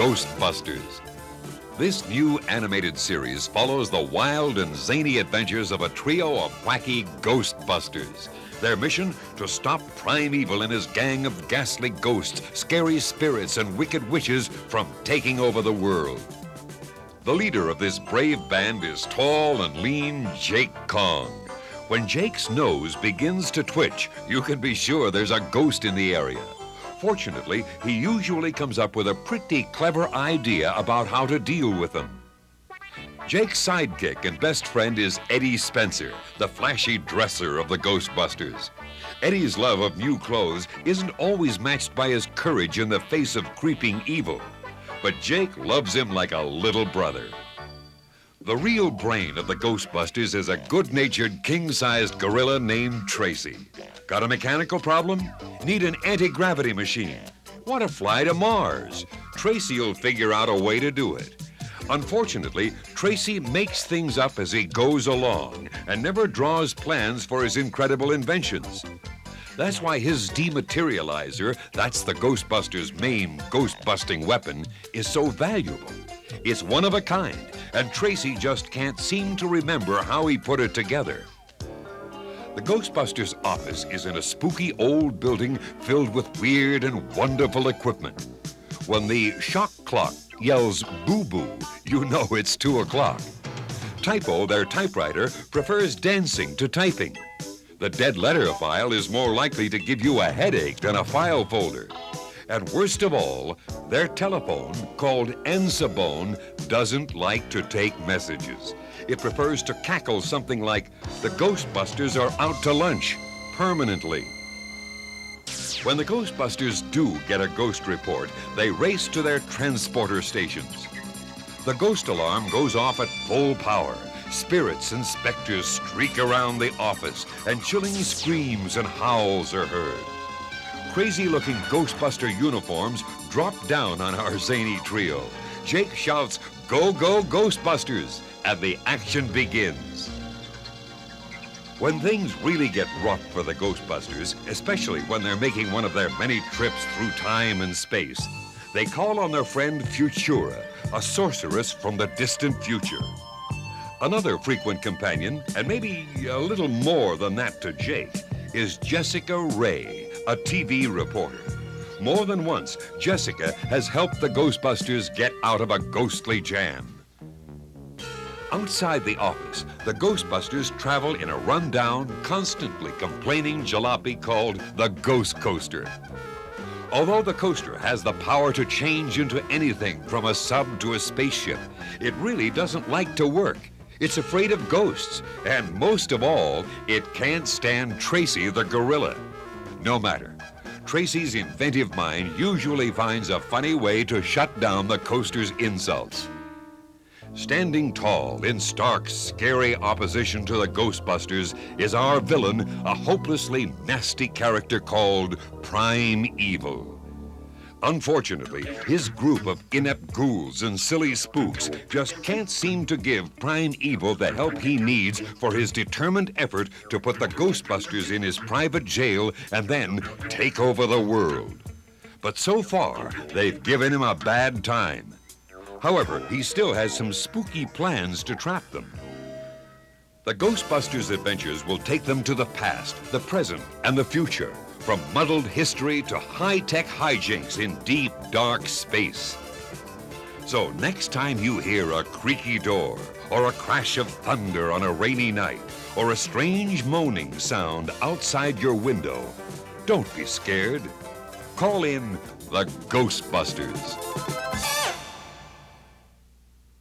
Ghostbusters. This new animated series follows the wild and zany adventures of a trio of wacky Ghostbusters. Their mission, to stop Prime Evil and his gang of ghastly ghosts, scary spirits, and wicked witches from taking over the world. The leader of this brave band is tall and lean Jake Kong. When Jake's nose begins to twitch, you can be sure there's a ghost in the area. Fortunately, he usually comes up with a pretty clever idea about how to deal with them. Jake's sidekick and best friend is Eddie Spencer, the flashy dresser of the Ghostbusters. Eddie's love of new clothes isn't always matched by his courage in the face of creeping evil, but Jake loves him like a little brother. The real brain of the Ghostbusters is a good-natured, king-sized gorilla named Tracy. Got a mechanical problem? Need an anti-gravity machine? Want to fly to Mars? Tracy'll figure out a way to do it. Unfortunately, Tracy makes things up as he goes along and never draws plans for his incredible inventions. That's why his dematerializer, that's the Ghostbusters' main ghost-busting weapon, is so valuable. It's one of a kind, and Tracy just can't seem to remember how he put it together. The Ghostbusters' office is in a spooky old building filled with weird and wonderful equipment. When the shock clock yells boo-boo, you know it's 2 o'clock. Typo, their typewriter, prefers dancing to typing. The dead letter file is more likely to give you a headache than a file folder. And worst of all, their telephone, called Ensabone, doesn't like to take messages. It prefers to cackle something like, "The Ghostbusters are out to lunch," permanently. When the Ghostbusters do get a ghost report, they race to their transporter stations. The ghost alarm goes off at full power. Spirits and specters streak around the office, and chilling screams and howls are heard. Crazy-looking Ghostbuster uniforms drop down on our zany trio. Jake shouts, "Go, go, Ghostbusters!" and the action begins. When things really get rough for the Ghostbusters, especially when they're making one of their many trips through time and space, they call on their friend Futura, a sorceress from the distant future. Another frequent companion, and maybe a little more than that to Jake, is Jessica Ray, a TV reporter. More than once, Jessica has helped the Ghostbusters get out of a ghostly jam. Outside the office, the Ghostbusters travel in a run-down, constantly complaining jalopy called the Ghost Coaster. Although the coaster has the power to change into anything from a sub to a spaceship, it really doesn't like to work. It's afraid of ghosts, and most of all, it can't stand Tracy the gorilla. No matter. Tracy's inventive mind usually finds a funny way to shut down the coaster's insults. Standing tall in stark, scary opposition to the Ghostbusters is our villain, a hopelessly nasty character called Prime Evil. Unfortunately, his group of inept ghouls and silly spooks just can't seem to give Prime Evil the help he needs for his determined effort to put the Ghostbusters in his private jail and then take over the world. But so far, they've given him a bad time. However, he still has some spooky plans to trap them. The Ghostbusters' adventures will take them to the past, the present, and the future, from muddled history to high-tech hijinks in deep, dark space. So next time you hear a creaky door, or a crash of thunder on a rainy night, or a strange moaning sound outside your window, don't be scared. Call in the Ghostbusters.